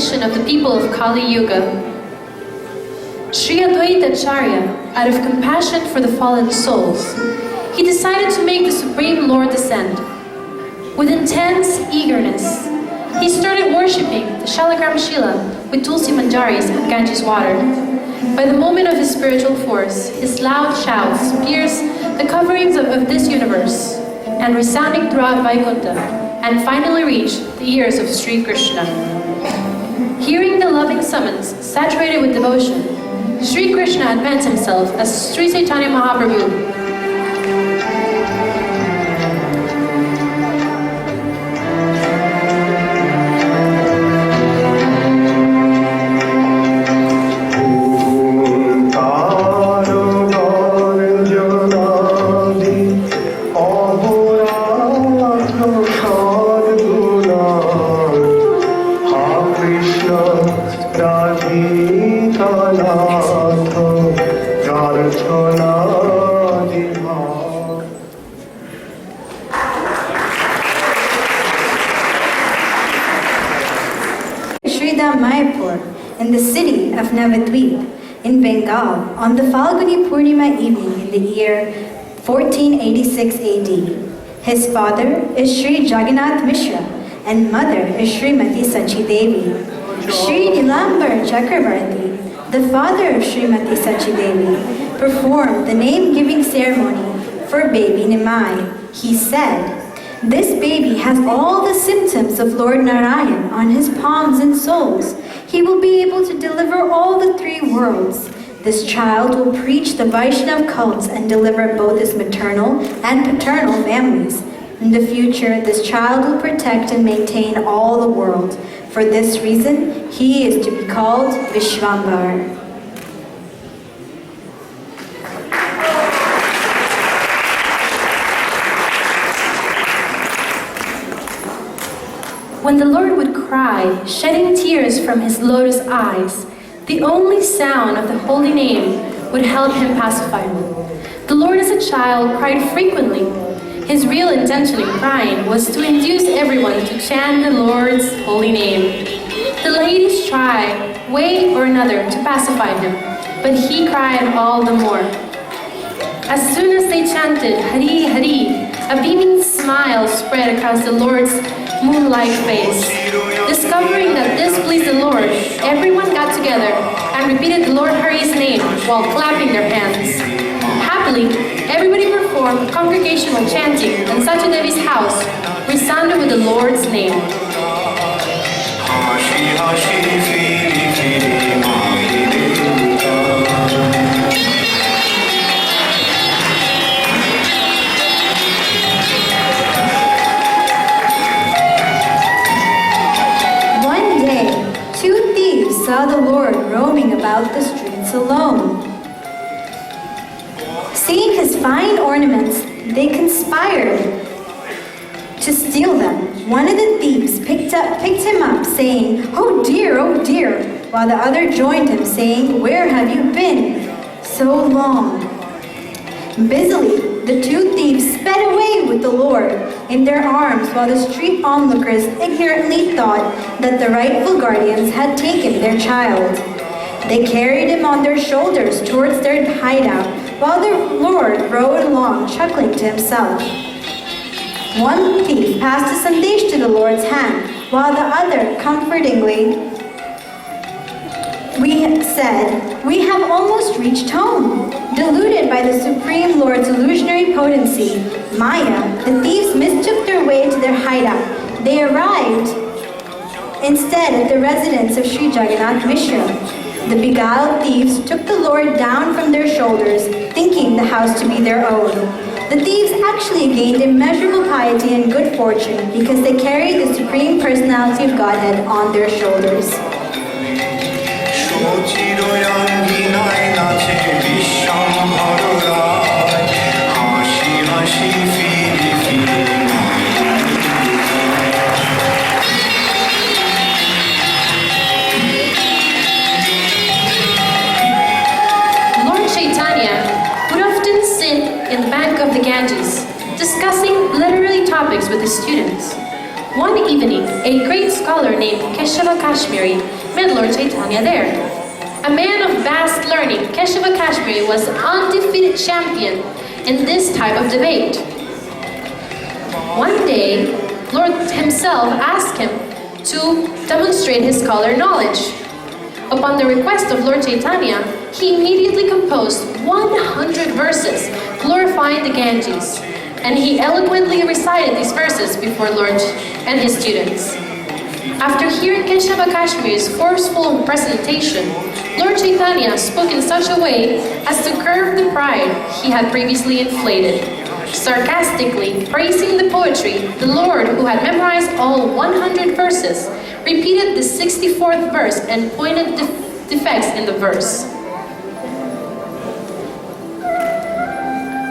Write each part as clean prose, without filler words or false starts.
salvation of the people of Kali Yuga. Sri Advaita Acharya, out of compassion for the fallen souls, he decided to make the Supreme Lord descend. With intense eagerness, he started worshipping the Shalagram Shila with Tulsi Manjaris and Ganges water. By the moment of his spiritual force, his loud shouts pierced the coverings of this universe and resounding throughout Vaikuntha, and finally reached the ears of Sri Krishna. Hearing the loving summons, saturated with devotion, Sri Krishna advanced himself as Sri Chaitanya Mahaprabhu. In the city of Navadvip, in Bengal, on the Falguni Purnima evening in the year 1486 AD. His father is Sri Jagannath Mishra and mother is Srimati Sachi Devi. Sri Nilambar Chakravarti, the father of Srimati Sachi Devi, performed the name-giving ceremony for baby Nimai. He said, "This baby has all the symptoms of Lord Narayan on his palms and soles. He will be able to deliver all the three worlds. This child will preach the Vaishnav cults and deliver both his maternal and paternal families. In the future, this child will protect and maintain all the world. For this reason, he is to be called Vishwambar." When the Lord would cry, shedding tears from his lotus eyes, the only sound of the holy name would help him pacify me. The Lord as a child cried frequently. His real intention in crying was to induce everyone to chant the Lord's holy name. The ladies tried, way or another, to pacify him, but he cried all the more. As soon as they chanted Hari Hari, a beaming smile spread across the Lord's moon-like face. Discovering that this pleased the Lord, everyone got together and repeated the Lord Hari's name while clapping their hands. Happily, everybody performed congregational chanting, and Sachi Devi's house resounded with the Lord's name. Saw the Lord roaming about the streets alone. Seeing his fine ornaments, they conspired to steal them. One of the thieves picked him up, saying, oh dear," while the other joined him, saying, "Where have you been so long?" Busily, the two thieves sped away with the Lord in their arms, while the street onlookers ignorantly thought that the rightful guardians had taken their child. They carried him on their shoulders towards their hideout, while the Lord rode along, chuckling to himself. One thief passed a sandesh to the Lord's hand, while the other comfortingly said, "We have almost reached home." Deluded by the Supreme Lord's illusionary potency, Maya, the thieves mistook their way to their hideout. They arrived instead at the residence of Sri Jagannath Mishra. The beguiled thieves took the Lord down from their shoulders, thinking the house to be their own. The thieves actually gained immeasurable piety and good fortune because they carried the Supreme Personality of Godhead on their shoulders. In the bank of the Ganges, discussing literary topics with his students. One evening, a great scholar named Keshava Kashmiri met Lord Chaitanya there. A man of vast learning, Keshava Kashmiri was undefeated champion in this type of debate. One day, Lord himself asked him to demonstrate his scholar knowledge. Upon the request of Lord Chaitanya, he immediately composed 100 verses glorifying the Ganges, and he eloquently recited these verses before Lord and his students. After hearing Keshava Kashmiri's forceful presentation, Lord Chaitanya spoke in such a way as to curb the pride he had previously inflated. Sarcastically praising the poetry, the Lord, who had memorized all 100 verses, repeated the 64th verse and pointed defects in the verse.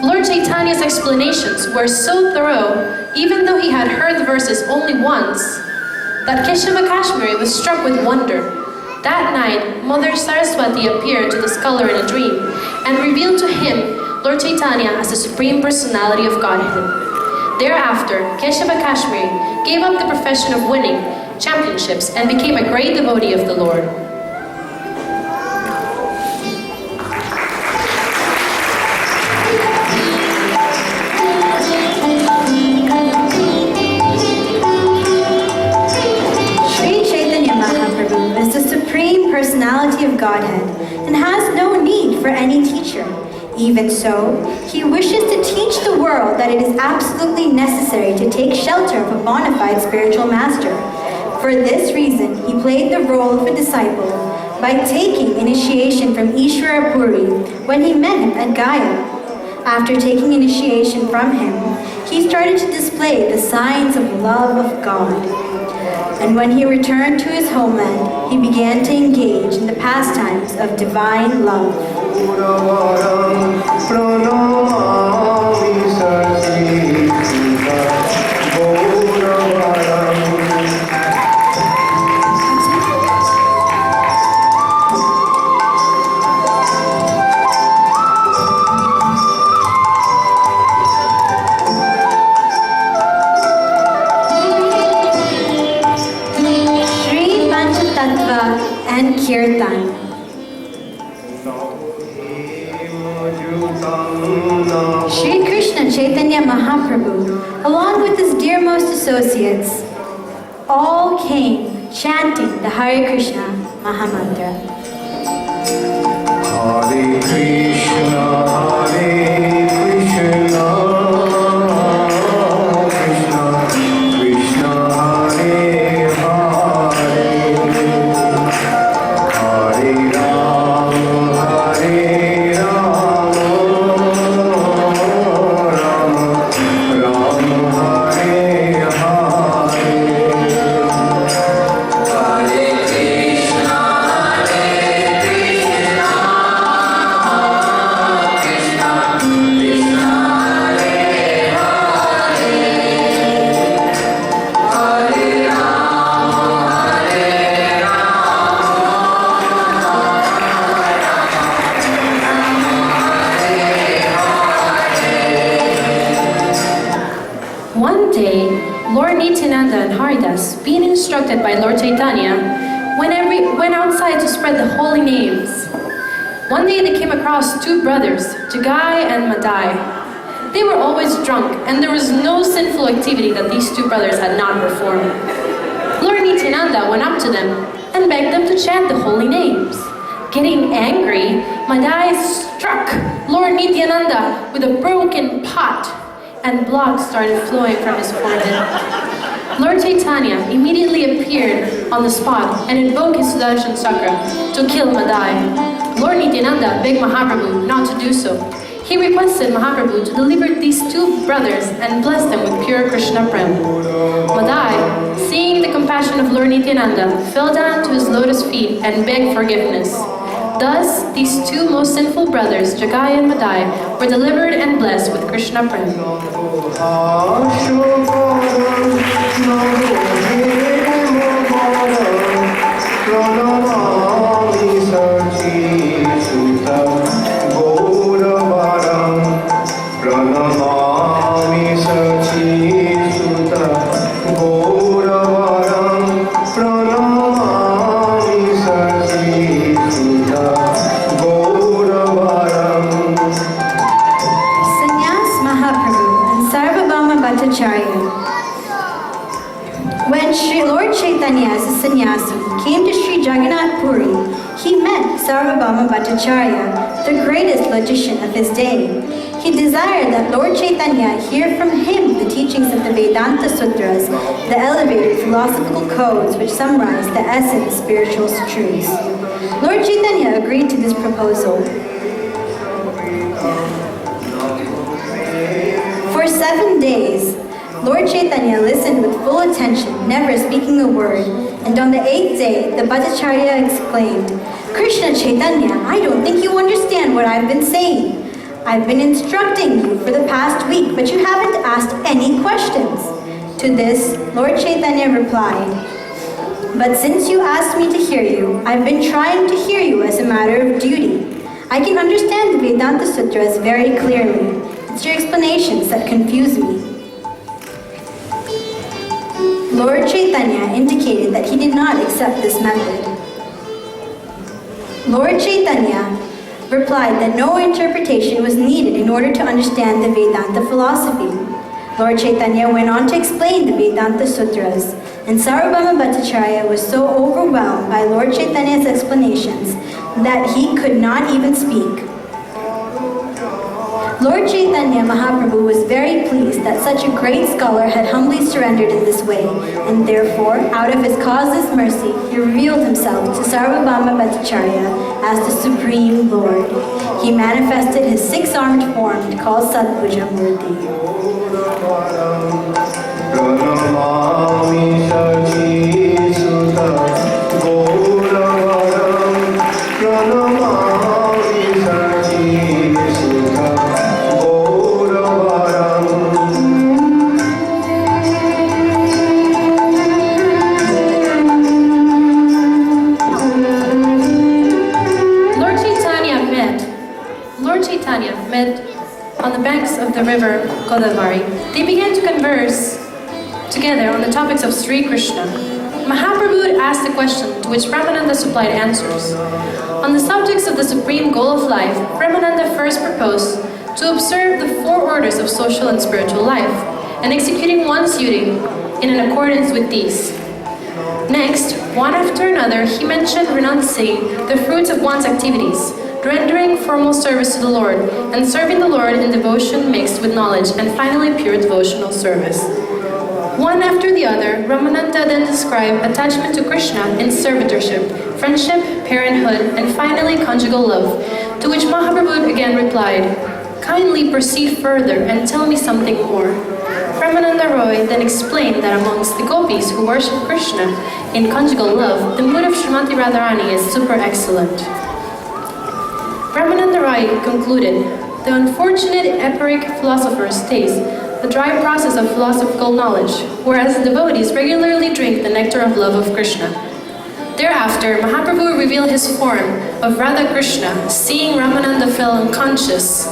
Lord Chaitanya's explanations were so thorough, even though he had heard the verses only once, that Keshava Kashmiri was struck with wonder. That night, Mother Saraswati appeared to the scholar in a dream and revealed to him Lord Chaitanya as the Supreme Personality of Godhead. Thereafter, Keshava Kashmiri gave up the profession of winning championships and became a great devotee of the Lord. Personality of Godhead and has no need for any teacher. Even so, he wishes to teach the world that it is absolutely necessary to take shelter of a bona fide spiritual master. For this reason, he played the role of a disciple by taking initiation from Ishvara Puri when he met him at Gaya. After taking initiation from him, he started to display the signs of love of God. And when he returned to his homeland, he began to engage in the pastimes of divine love. And Kirtan. Sri Krishna Chaitanya Mahaprabhu, along with his dearmost associates, all came chanting the Hare Krishna Mahamantra. Hare Krishna, Hare Krishna. Being instructed by Lord Chaitanya, went outside to spread the holy names. One day they came across two brothers, Jagai and Madai. They were always drunk, and there was no sinful activity that these two brothers had not performed. Lord Nityananda went up to them and begged them to chant the holy names. Getting angry, Madai struck Lord Nityananda with a broken pot, and blood started flowing from his forehead. Lord Chaitanya immediately appeared on the spot and invoked his Sudarshan Chakra to kill Madai. Lord Nityananda begged Mahaprabhu not to do so. He requested Mahaprabhu to deliver these two brothers and bless them with pure Krishna Prem. Madai, seeing the compassion of Lord Nityananda, fell down to his lotus feet and begged forgiveness. Thus, these two most sinful brothers, Jagai and Madai, were delivered and blessed with Krishna Prem. Pranamami Sachi Sutta Gaura Bhattacharya. When Lord Chaitanya as a sannyasi came to Sri Jagannath Puri, he met Sarvabhauma Bhattacharya, the greatest logician of his day. He desired that Lord Chaitanya hear from him the teachings of the Vedanta Sutras, the elevated philosophical codes which summarize the essence of spiritual truths. Lord Chaitanya agreed to this proposal. For 7 days, Lord Chaitanya listened with full attention, never speaking a word. And on the 8th day, the Bhattacharya exclaimed, "Krishna Chaitanya, I don't think you understand what I've been saying. I've been instructing you for the past week, but you haven't asked any questions." To this, Lord Chaitanya replied, "But since you asked me to hear you, I've been trying to hear you as a matter of duty. I can understand the Vedanta Sutras very clearly. It's your explanations that confuse me." Lord Chaitanya indicated that he did not accept this method. Lord Chaitanya replied that no interpretation was needed in order to understand the Vedanta philosophy. Lord Chaitanya went on to explain the Vedanta Sutras, and Sarvabhauma Bhattacharya was so overwhelmed by Lord Chaitanya's explanations that he could not even speak. Lord Chaitanya Mahaprabhu was very pleased that such a great scholar had humbly surrendered in this way, and therefore, out of his causeless mercy, he revealed himself to Sarvabhauma Bhattacharya as the Supreme Lord. He manifested his 6-armed form called Satbhuja Murti. Met on the banks of the river Godavari. They began to converse together on the topics of Sri Krishna. Mahaprabhu asked a question to which Ramananda supplied answers. On the subjects of the supreme goal of life, Ramananda first proposed to observe the 4 orders of social and spiritual life, and executing one's duty in accordance with these. Next, one after another, he mentioned renouncing the fruits of one's activities, rendering formal service to the Lord, and serving the Lord in devotion mixed with knowledge, and finally pure devotional service. One after the other, Ramananda then described attachment to Krishna in servitorship, friendship, parenthood, and finally conjugal love, to which Mahaprabhu again replied, "Kindly proceed further and tell me something more." Ramananda Roy then explained that amongst the gopis who worship Krishna in conjugal love, the mood of Srimati Radharani is super excellent. Ramananda Roy concluded, "The unfortunate empiric philosopher stays the dry process of philosophical knowledge, whereas the devotees regularly drink the nectar of love of Krishna." Thereafter, Mahaprabhu revealed his form of Radha Krishna, seeing Ramananda fell unconscious.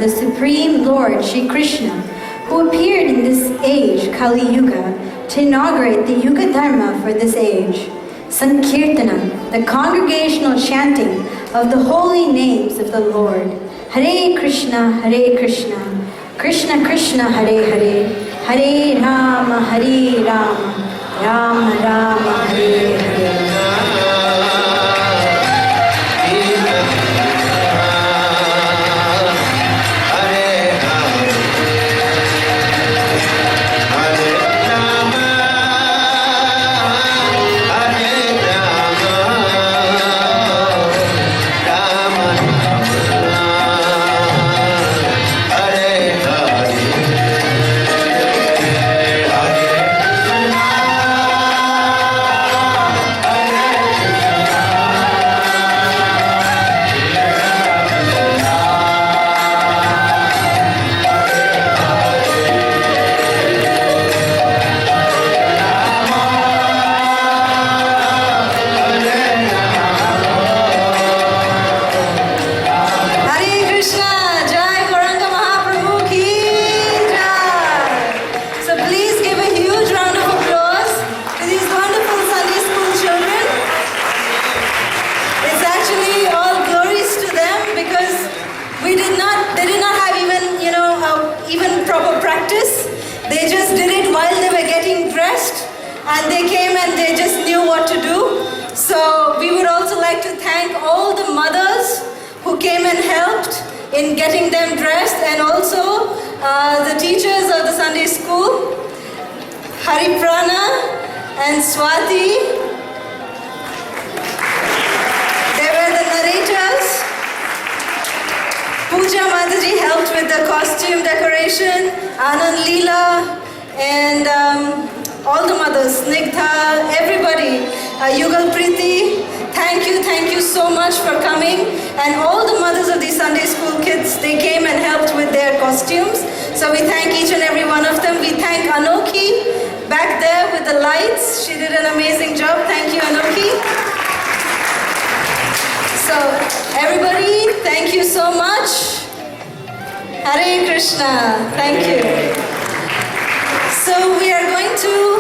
The Supreme Lord Shri Krishna, who appeared in this age, Kali Yuga, to inaugurate the Yuga Dharma for this age. Sankirtana, the congregational chanting of the holy names of the Lord. Hare Krishna, Krishna Krishna, Hare Hare, Hare Rama, Rama Rama, Hare Hare. Hare they just did it while they were getting dressed, and they came and they just knew what to do. So we would also like to thank all the mothers who came and helped in getting them dressed, and also the teachers of the Sunday school, Hariprana and Swati. They were the narrators. Pooja Mataji helped with the costume decoration, Anand Lila, and all the mothers, Snigdha, everybody, Yugal Preeti, thank you so much for coming. And all the mothers of these Sunday school kids, they came and helped with their costumes. So we thank each and every one of them. We thank Anoki back there with the lights. She did an amazing job. Thank you, Anoki. So everybody, thank you so much. Hare Krishna. Thank you. So we are going to